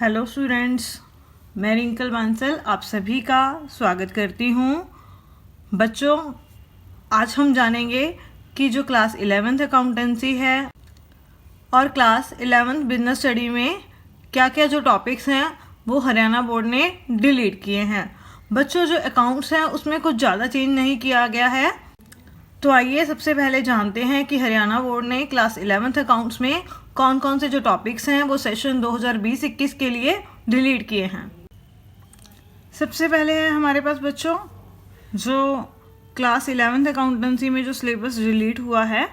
Hello students, मैं wrinkle Bansal आप सभी का स्वागत करती हूँ। बच्चों, आज हम जानेंगे कि जो क्लास 11th अकाउंटेंसी है और क्लास 11th बिजनेस स्टडी में क्या क्या जो टॉपिक्स हैं वो हरियाणा बोर्ड ने डिलीट किए हैं। बच्चों, जो अकाउंट्स हैं उसमें कुछ ज़्यादा चेंज नहीं किया गया है। तो आइए सबसे पहले जानते हैं कि हरियाणा बोर्ड ने क्लास 11th अकाउंट्स में कौन कौन से जो टॉपिक्स हैं वो सेशन 2020-21 के लिए डिलीट किए हैं। सबसे पहले है हमारे पास बच्चों जो क्लास 11th अकाउंटेंसी में जो सिलेबस डिलीट हुआ है।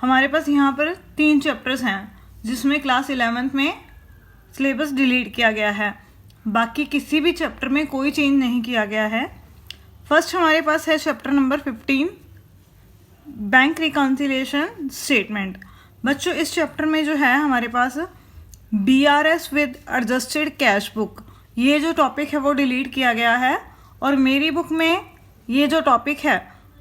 हमारे पास यहाँ पर 3 चैप्टर्स हैं जिसमें क्लास 11th में सिलेबस डिलीट किया गया है। बाकी किसी भी चैप्टर में कोई चेंज नहीं किया गया है। फर्स्ट हमारे पास है chapter number 15, bank reconciliation statement. बच्चों, इस चैप्टर में जो है हमारे पास BRS with adjusted cash book ये जो टॉपिक है वो डिलीट किया गया है और मेरी बुक में ये जो टॉपिक है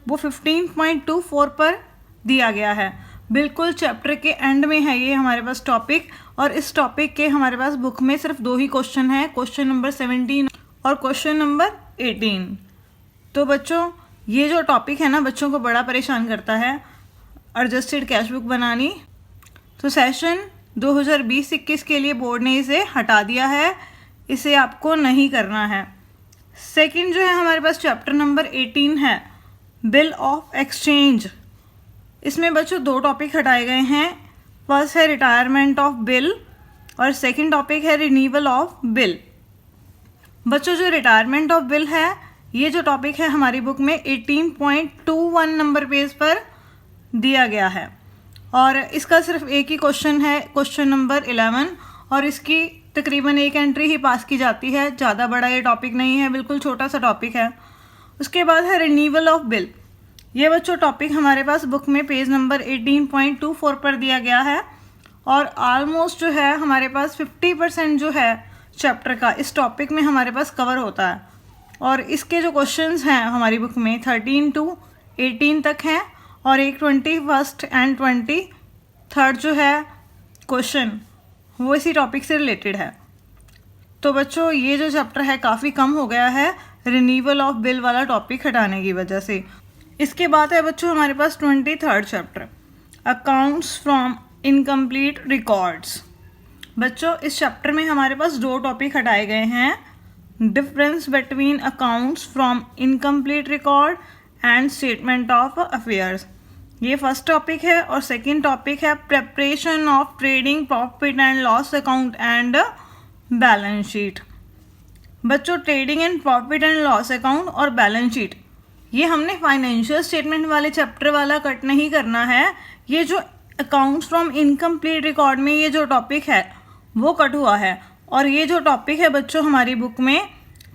वो 15.24 पर दिया गया है। बिल्कुल चैप्टर के एंड में है ये हमारे पास टॉपिक और इस टॉपिक के हमारे पास बुक में सिर्फ 2 ही क्वेश्चन है, क्वेश्चन नंबर 17 और क्वेश्चन नंबर 18। तो बच्चों, ये जो टॉपिक है ना बच्चों को बड़ा परेशान करता है एडजस्टेड कैश बुक बनानी। तो सेशन 2020-21 के लिए बोर्ड ने इसे हटा दिया है, इसे आपको नहीं करना है। सेकंड जो है हमारे पास चैप्टर नंबर 18 है बिल ऑफ एक्सचेंज। इसमें बच्चों 2 टॉपिक हटाए गए हैं। फर्स्ट है रिटायरमेंट ऑफ बिल और सेकंड टॉपिक है रिन्यूअल ऑफ बिल। बच्चों, जो रिटायरमेंट ऑफ बिल है ये जो टॉपिक है हमारी बुक में 18.21 नंबर पेज पर दिया गया है और इसका सिर्फ एक ही क्वेश्चन है, क्वेश्चन नंबर 11, और इसकी तकरीबन 1 एंट्री ही पास की जाती है। ज़्यादा बड़ा ये टॉपिक नहीं है, बिल्कुल छोटा सा टॉपिक है। उसके बाद है रिन्यूअल ऑफ बिल। ये बच्चों टॉपिक हमारे पास बुक में पेज नंबर 18.24 पर दिया गया है और ऑलमोस्ट जो है हमारे पास 50% जो है चैप्टर का इस टॉपिक में हमारे पास कवर होता है और इसके जो क्वेश्चंस हैं हमारी बुक में 13 to 18 तक हैं और एक 21st एंड 23rd जो है क्वेश्चन वो इसी टॉपिक से रिलेटेड है। तो बच्चों, ये जो चैप्टर है काफ़ी कम हो गया है रिन्यूअल ऑफ बिल वाला टॉपिक हटाने की वजह से। इसके बाद है बच्चों हमारे पास 23rd chapter accounts from incomplete records. बच्चों, इस चैप्टर में हमारे पास 2 टॉपिक हटाए गए हैं, difference between accounts from incomplete record and statement of affairs. ये फर्स्ट टॉपिक है और सेकंड टॉपिक है preparation of trading profit and loss account and balance sheet. बच्चों, trading and profit and loss account और balance sheet ये हमने financial statement वाले chapter वाला कट नहीं करना है। ये जो अकाउंट्स फ्रॉम इनकम्प्लीट रिकॉर्ड में ये जो टॉपिक है वो कट हुआ है और ये जो टॉपिक है बच्चों हमारी बुक में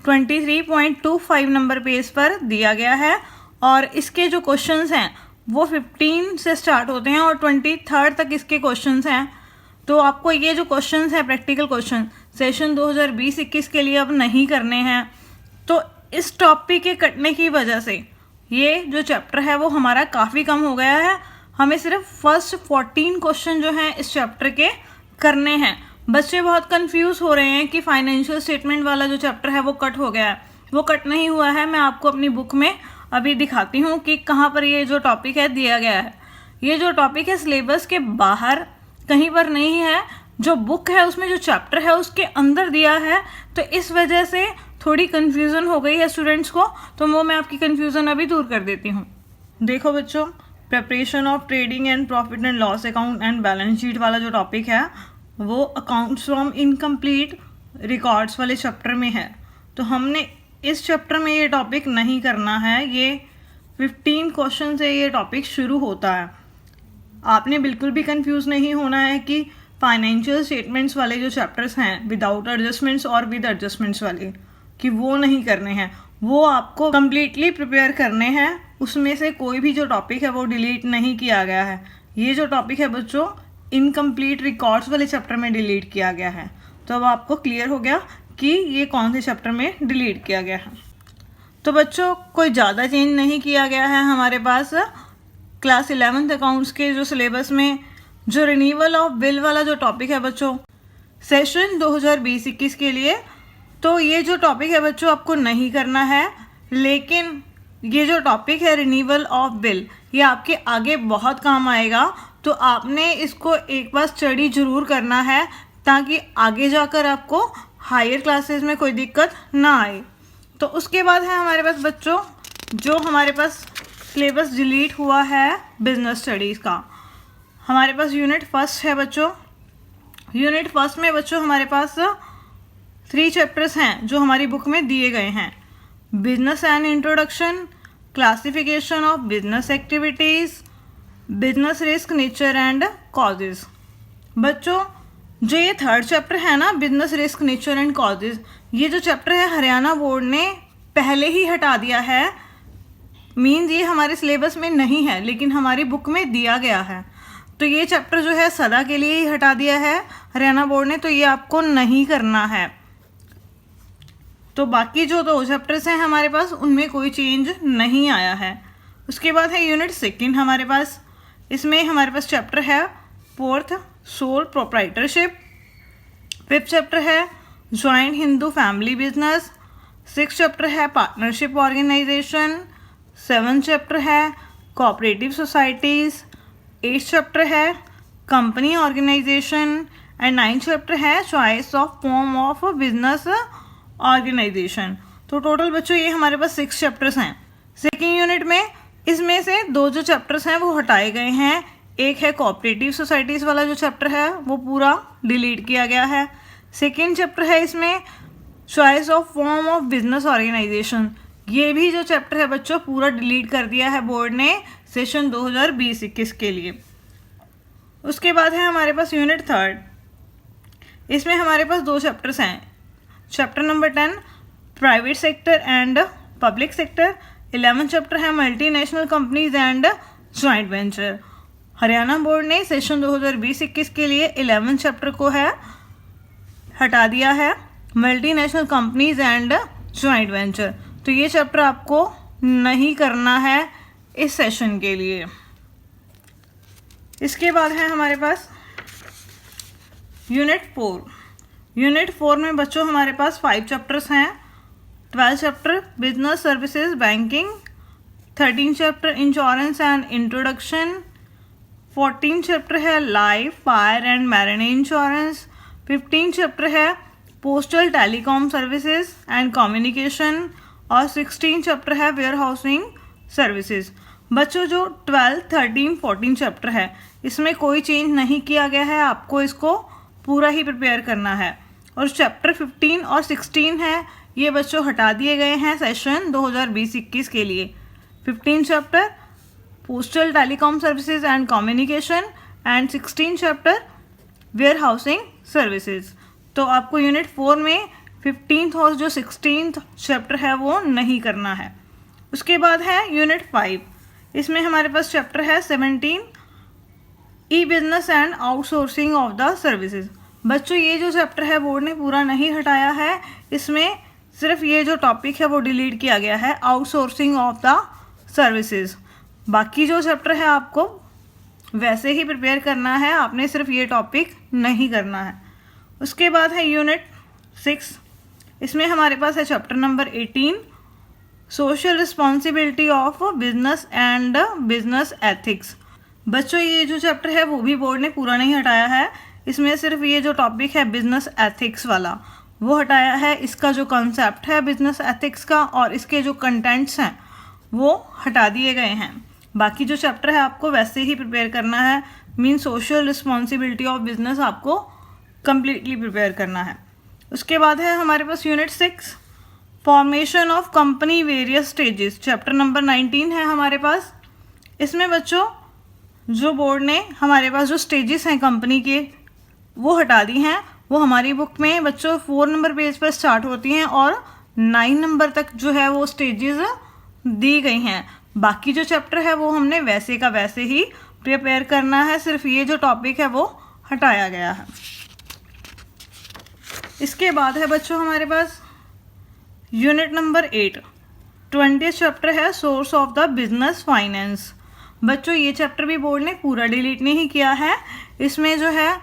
23.25 नंबर पेज पर दिया गया है और इसके जो क्वेश्चंस हैं वो 15 से स्टार्ट होते हैं और 23rd तक इसके क्वेश्चंस हैं। तो आपको ये जो क्वेश्चंस हैं प्रैक्टिकल क्वेश्चन सेशन 2020-21 के लिए अब नहीं करने हैं। तो इस टॉपिक के कटने की वजह से ये जो चैप्टर है वो हमारा काफ़ी कम हो गया है। हमें सिर्फ फर्स्ट 14 क्वेश्चन जो हैं इस चैप्टर के करने हैं। बच्चे बहुत कंफ्यूज हो रहे हैं कि फाइनेंशियल स्टेटमेंट वाला जो चैप्टर है वो कट हो गया है। वो कट नहीं हुआ है। मैं आपको अपनी बुक में अभी दिखाती हूँ कि कहाँ पर ये जो टॉपिक है दिया गया है। ये जो टॉपिक है सिलेबस के बाहर कहीं पर नहीं है, जो बुक है उसमें जो चैप्टर है उसके अंदर दिया है। तो इस वजह से थोड़ी कन्फ्यूज़न हो गई है स्टूडेंट्स को, तो वो मैं आपकी कन्फ्यूज़न अभी दूर कर देती हूँ। देखो बच्चों, preparation of trading and profit and loss account and balance sheet वाला जो टॉपिक है वो अकाउंट्स फ्रॉम इनकम्प्लीट रिकॉर्ड्स वाले चैप्टर में है। तो हमने इस चैप्टर में ये टॉपिक नहीं करना है। ये 15 क्वेश्चन से ये टॉपिक शुरू होता है। आपने बिल्कुल भी कंफ्यूज नहीं होना है कि फाइनेंशियल स्टेटमेंट्स वाले जो चैप्टर्स हैं विदाउट एडजस्टमेंट्स और विद एडजस्टमेंट्स वाले कि वो नहीं करने हैं, वो आपको कम्प्लीटली प्रिपेयर करने हैं। उसमें से कोई भी जो टॉपिक है वो डिलीट नहीं किया गया है। ये जो टॉपिक है बच्चों इनकम्प्लीट रिकॉर्ड्स वाले चैप्टर में डिलीट किया गया है। तो अब आपको क्लियर हो गया कि ये कौन से चैप्टर में डिलीट किया गया है। तो बच्चों, कोई ज़्यादा चेंज नहीं किया गया है हमारे पास क्लास 11th अकाउंट्स के जो सिलेबस में। जो रिन्यूअल ऑफ बिल वाला जो टॉपिक है बच्चों सेशन 2020-21 के लिए। तो ये जो टॉपिक है बच्चों आपको नहीं करना है, लेकिन ये जो टॉपिक है रिन्यूअल ऑफ बिल, ये आपके आगे बहुत काम आएगा। तो आपने इसको एक बार स्टडी ज़रूर करना है ताकि आगे जाकर आपको हायर क्लासेस में कोई दिक्कत ना आए। तो उसके बाद है हमारे पास बच्चों जो हमारे पास सिलेबस डिलीट हुआ है बिजनेस स्टडीज़ का। हमारे पास यूनिट फर्स्ट है बच्चों। यूनिट फर्स्ट में बच्चों हमारे पास 3 चैप्टर्स हैं जो हमारी बुक में दिए गए हैं। Business and introduction, classification of business activities, business risk nature and causes. बच्चों जो ये 3rd चैप्टर है ना, business risk nature and causes, ये जो चैप्टर है हरियाणा बोर्ड ने पहले ही हटा दिया है। मीन्स ये हमारे सिलेबस में नहीं है लेकिन हमारी बुक में दिया गया है। तो ये चैप्टर जो है सदा के लिए ही हटा दिया है हरियाणा बोर्ड ने, तो ये आपको नहीं करना है। तो बाकी जो 2 चैप्टर्स हैं हमारे पास उनमें कोई चेंज नहीं आया है। उसके बाद है यूनिट सेकंड हमारे पास। इसमें हमारे पास चैप्टर है 4th sole proprietorship, 5th chapter है joint Hindu family business, 6th chapter है पार्टनरशिप ऑर्गेनाइजेशन, 7th चैप्टर है कोऑपरेटिव सोसाइटीज़, 8th चैप्टर है company organisation and 9th chapter है choice of form of business organisation. तो टोटल बच्चों ये हमारे पास 6 चैप्टर्स हैं। सेकेंड यूनिट में इसमें से 2 जो चैप्टर्स हैं वो हटाए गए हैं। एक है कोऑपरेटिव सोसाइटीज़ वाला जो चैप्टर है वो पूरा डिलीट किया गया है। सेकेंड चैप्टर है इसमें choice of form of business organization, ये भी जो चैप्टर है बच्चों पूरा डिलीट कर दिया है बोर्ड ने सेशन 2020-21 के लिए। उसके बाद है हमारे पास यूनिट 3rd। इसमें हमारे पास 2 चैप्टर्स हैं। Chapter number 10 private sector and public sector, 11th chapter है multinational companies and joint venture. Haryana board ने सेशन 2020-21 के लिए 11th चैप्टर को है हटा दिया है, multinational companies and joint venture. तो ये चैप्टर आपको नहीं करना है इस सेशन के लिए। इसके बाद है हमारे पास यूनिट 4। यूनिट 4 में बच्चों हमारे पास 5 चैप्टर्स हैं। 12th chapter business services banking, 13th chapter insurance and introduction, 14th chapter है life fire and marine insurance, 15th chapter है postal telecom services and communication और 16th चैप्टर है वेयर हाउसिंग सर्विसेज। बच्चों जो 12, 13, 14 चैप्टर है इसमें कोई चेंज नहीं किया गया है, आपको इसको पूरा ही प्रिपेयर करना है। और चैप्टर 15 और 16 है ये बच्चों हटा दिए गए हैं सेशन 2020-21 के लिए। 15 chapter postal telecom services and communication and 16 chapter warehousing services. तो आपको यूनिट 4 में 15th और जो 16th चैप्टर है वो नहीं करना है। उसके बाद है यूनिट 5। इसमें हमारे पास चैप्टर है 17 e business and outsourcing of the services. बच्चों ये जो चैप्टर है बोर्ड ने पूरा नहीं हटाया है, इसमें सिर्फ ये जो टॉपिक है वो डिलीट किया गया है, आउटसोर्सिंग ऑफ द सर्विसेज। बाकी जो चैप्टर है आपको वैसे ही प्रिपेयर करना है, आपने सिर्फ ये टॉपिक नहीं करना है। उसके बाद है यूनिट 6। इसमें हमारे पास है chapter number 18 social responsibility of business and business ethics. बच्चों ये जो चैप्टर है वो भी बोर्ड ने पूरा नहीं हटाया है, इसमें सिर्फ ये जो टॉपिक है बिजनेस एथिक्स वाला वो हटाया है। इसका जो कॉन्सेप्ट है बिजनेस एथिक्स का और इसके जो कंटेंट्स हैं वो हटा दिए गए हैं। बाकी जो चैप्टर है आपको वैसे ही प्रिपेयर करना है, mean social responsibility of business आपको कम्प्लीटली प्रिपेयर करना है। उसके बाद है हमारे पास unit 6 formation of company various stages, chapter number 19 है हमारे पास। इसमें बच्चों जो बोर्ड ने हमारे पास जो स्टेजेस हैं कंपनी के वो हटा दी हैं। वो हमारी बुक में बच्चों 4 नंबर पेज पर स्टार्ट होती हैं और 9 नंबर तक जो है वो स्टेजेस दी गई हैं। बाकी जो चैप्टर है वो हमने वैसे का वैसे ही प्रिपेयर करना है, सिर्फ ये जो टॉपिक है वो हटाया गया है। इसके बाद है बच्चों हमारे पास यूनिट नंबर 8 20th चैप्टर है source of the business finance. बच्चों ये चैप्टर भी बोर्ड ने पूरा डिलीट नहीं किया है, इसमें जो है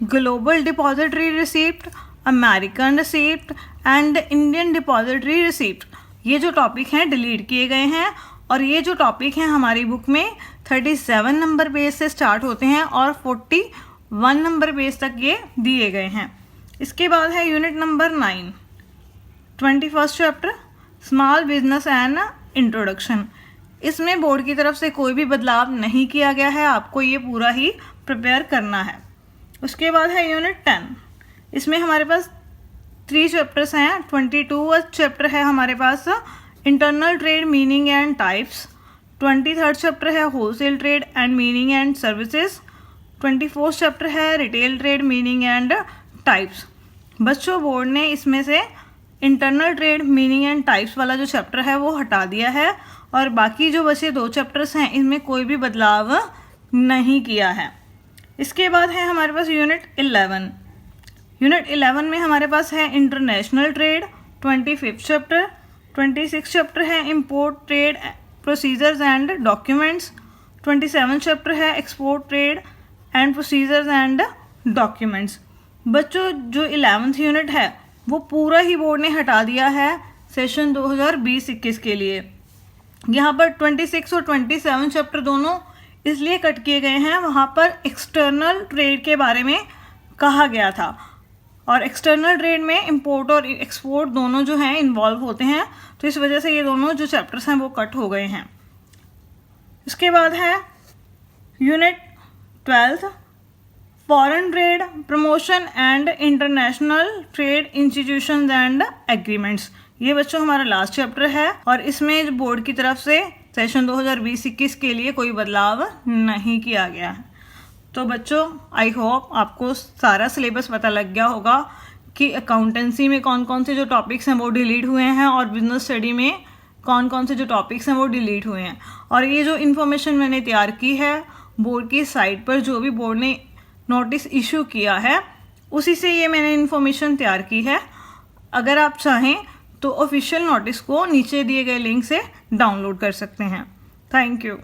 global depository receipt, American receipt and Indian depository receipt, ये जो टॉपिक हैं डिलीट किए गए हैं और ये जो टॉपिक हैं हमारी बुक में 37 नंबर पेज से स्टार्ट होते हैं और 41 नंबर पेज तक ये दिए गए हैं। इसके बाद है unit number 9, 21st chapter small business and introduction. इसमें बोर्ड की तरफ से कोई भी बदलाव नहीं किया गया है, आपको ये पूरा ही प्रिपेयर करना है। उसके बाद है यूनिट 10, इसमें हमारे पास 3 चैप्टर्स हैं। 22वां चैप्टर है हमारे पास internal trade meaning and types, 23rd chapter है wholesale trade and meaning and services, 24th chapter है retail trade meaning and types. बच्चों बोर्ड ने इसमें से internal trade meaning and types वाला जो चैप्टर है वो हटा दिया है और बाकी जो बचे 2 चैप्टर्स हैं इनमें कोई भी बदलाव नहीं किया है। इसके बाद है हमारे पास यूनिट 11। यूनिट 11 में हमारे पास है international trade, 25th chapter, 26 chapter है import trade procedures and documents, 27 chapter है export trade and procedures and documents. बच्चों जो 11th यूनिट है वो पूरा ही बोर्ड ने हटा दिया है सेशन 2020-21 के लिए। यहाँ पर 26 और 27 चैप्टर दोनों इसलिए कट किए गए हैं, वहाँ पर एक्सटर्नल ट्रेड के बारे में कहा गया था और एक्सटर्नल ट्रेड में इंपोर्ट और एक्सपोर्ट दोनों जो हैं इन्वॉल्व होते हैं, तो इस वजह से ये दोनों जो चैप्टर्स हैं वो कट हो गए हैं। इसके बाद है unit 12 foreign trade promotion and international trade institutions and agreements. ये बच्चों हमारा लास्ट चैप्टर है और इसमें बोर्ड की तरफ से सेशन 2020-21 के लिए कोई बदलाव नहीं किया गया है। तो बच्चों आई होप आपको सारा सिलेबस पता लग गया होगा कि अकाउंटेंसी में कौन कौन से जो टॉपिक्स हैं वो डिलीट हुए हैं और बिजनेस स्टडी में कौन कौन से जो टॉपिक्स हैं वो डिलीट हुए हैं। और ये जो इन्फॉर्मेशन मैंने तैयार की है बोर्ड की साइट पर जो भी बोर्ड ने नोटिस इशू किया है उसी से ये मैंने इन्फॉर्मेशन तैयार की है। अगर आप चाहें तो ऑफिशियल नोटिस को नीचे दिए गए लिंक से डाउनलोड कर सकते हैं। Thank you.